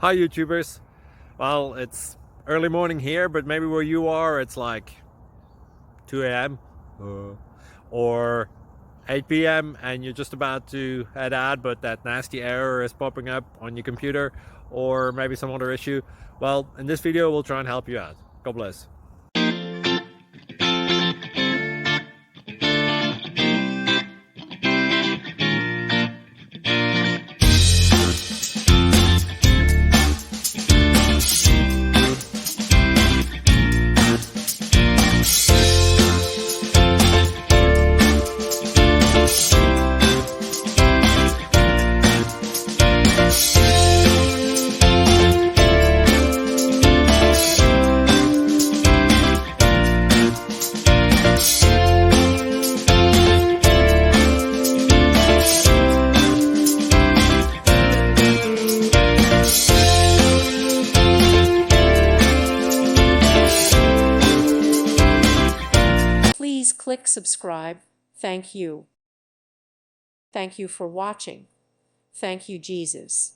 Hi YouTubers. Well, it's early morning here, but maybe where you are it's like 2 a.m. or 8 p.m. and you're just about to head out, but that nasty error is popping up on your computer, or maybe some other issue. Well, in this video we'll try and help you out. God bless. Please click subscribe. Thank you. Thank you for watching. Thank you, Jesus.